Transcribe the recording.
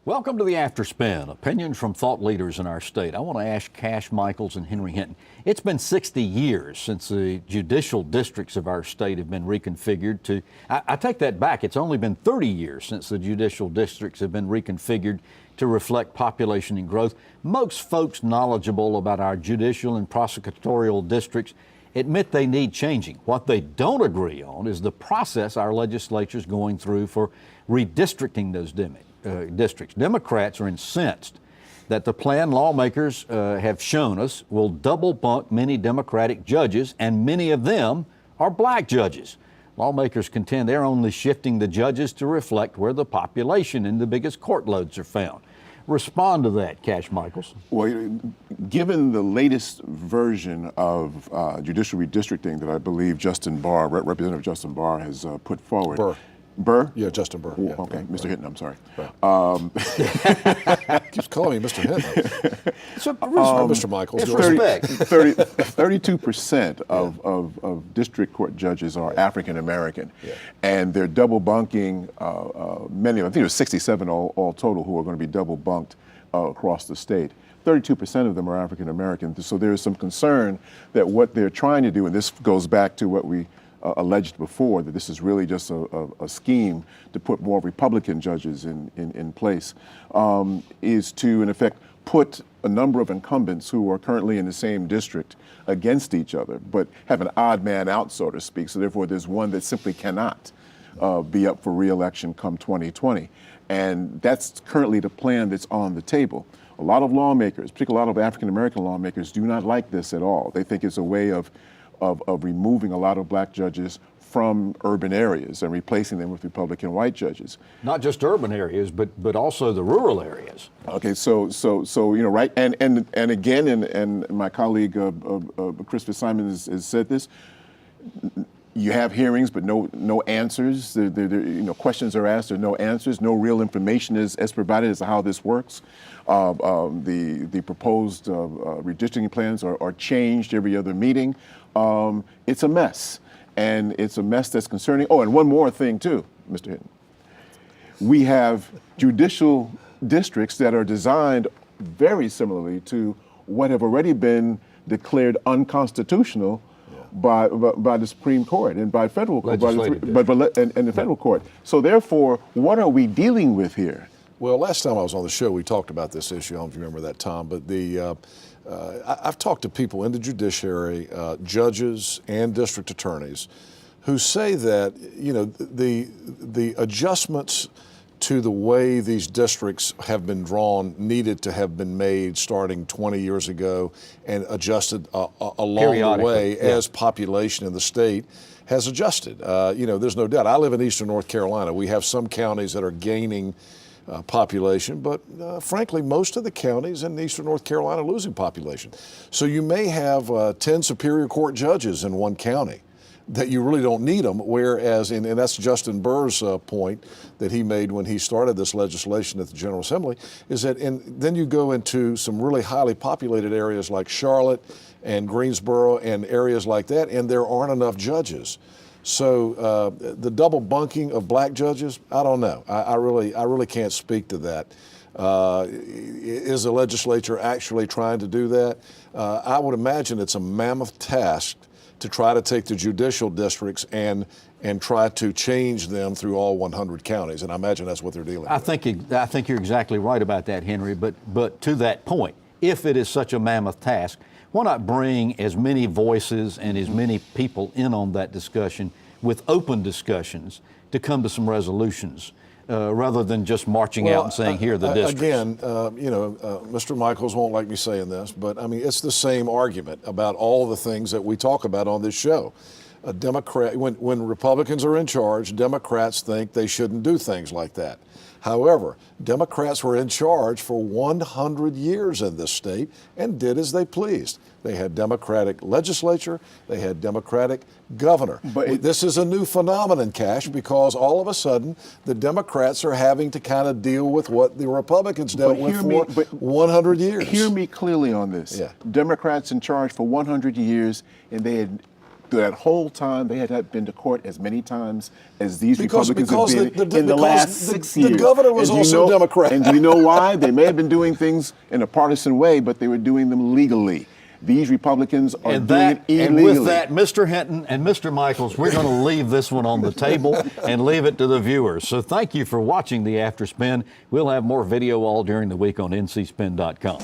Welcome to the Afterspin, opinions from thought leaders in our state. I want to ask Cash Michaels and Henry Hinton. It's been 60 years since the judicial districts of our state have been reconfigured to, I take that back, it's only been 30 years since the judicial districts have been reconfigured to reflect population and growth. Most folks knowledgeable about our judicial and prosecutorial districts admit they need changing. What they don't agree on is the process our legislature is going through for redistricting those districts. Democrats are incensed that the plan lawmakers have shown us will double bunk many Democratic judges, and many of them are black judges. Lawmakers contend they're only shifting the judges to reflect where the population and the biggest court loads are found. Respond to that, Cash Michaels. Well, given the latest version of judicial redistricting that I believe Representative Justin Barr has put forward. Burr? Yeah, Justin Burr. Ooh, Yeah. okay, Mr. Hinton, I'm sorry. Keeps calling me Mr. Hinton. So, Mr. Michaels. It's respect. 32% of district court judges are African American, and they're double bunking many of them. I think it was 67 all total who are going to be double bunked across the state. 32% of them are African American. So there is some concern that what they're trying to do, and this goes back to what we alleged before, that this is really just a scheme to put more Republican judges in place, is to, in effect, put a number of incumbents who are currently in the same district against each other, but have an odd man out, so to speak. So therefore, there's one that simply cannot be up for re-election come 2020. And that's currently the plan that's on the table. A lot of lawmakers, particularly a lot of African-American lawmakers, do not like this at all. They think it's a way of removing a lot of black judges from urban areas and replacing them with Republican white judges. Not just urban areas, but also the rural areas. Okay, so right, and again, and my colleague Chris Fitzsimons has said this. You have hearings, but no answers. Questions are asked, there are no answers. No real information is provided as to how this works. The proposed redistricting plans are changed every other meeting. It's a mess, and it's a mess that's concerning. Oh, and one more thing too, Mr. Hinton. We have judicial districts that are designed very similarly to what have already been declared unconstitutional by the Supreme Court and by federal court, and the federal court. So therefore, what are we dealing with here? Well, last time I was on the show, we talked about this issue. I don't know if you remember that, Tom, but I've talked to people in the judiciary, judges and district attorneys, who say that the adjustments to the way these districts have been drawn needed to have been made starting 20 years ago and adjusted along the way as population in the state has adjusted. There's no doubt. I live in eastern North Carolina. We have some counties that are gaining population, but frankly, most of the counties in eastern North Carolina are losing population. So you may have 10 Superior Court judges in one county that you really don't need them, whereas, and that's Justin Burr's point that he made when he started this legislation at the General Assembly, is that then you go into some really highly populated areas like Charlotte and Greensboro and areas like that, and there aren't enough judges. So the double bunking of black judges, I don't know. I really can't speak to that. Is the legislature actually trying to do that? I would imagine it's a mammoth task to try to take the judicial districts and try to change them through all 100 counties, and I imagine that's what they're dealing with. I think you're exactly right about that, Henry. But to that point, if it is such a mammoth task, why not bring as many voices and as many people in on that discussion with open discussions to come to some resolutions, rather than just marching out and saying, here are the districts? Again, Mr. Michaels won't like me saying this, but I mean, it's the same argument about all the things that we talk about on this show. A Democrat, when Republicans are in charge, Democrats think they shouldn't do things like that. However, Democrats were in charge for 100 years in this state and did as they pleased. They had Democratic legislature, they had Democratic governor. But this is a new phenomenon, Cash, because all of a sudden the Democrats are having to kind of deal with what the Republicans dealt with for 100 years. Hear me clearly on this. Yeah. Democrats in charge for 100 years, and they had that whole time they had been to court as many times as these Because Republicans have been in the because last 6 years. The governor was And do you also know- a Democrat. And do you know why? They may have been doing things in a partisan way, but they were doing them legally. These Republicans are And doing that, it and illegally. with that, Mr. Hinton and Mr. Michaels, we're going to leave this one on the table and leave it to the viewers. So thank you for watching the After Spin. We'll have more video all during the week on ncspin.com.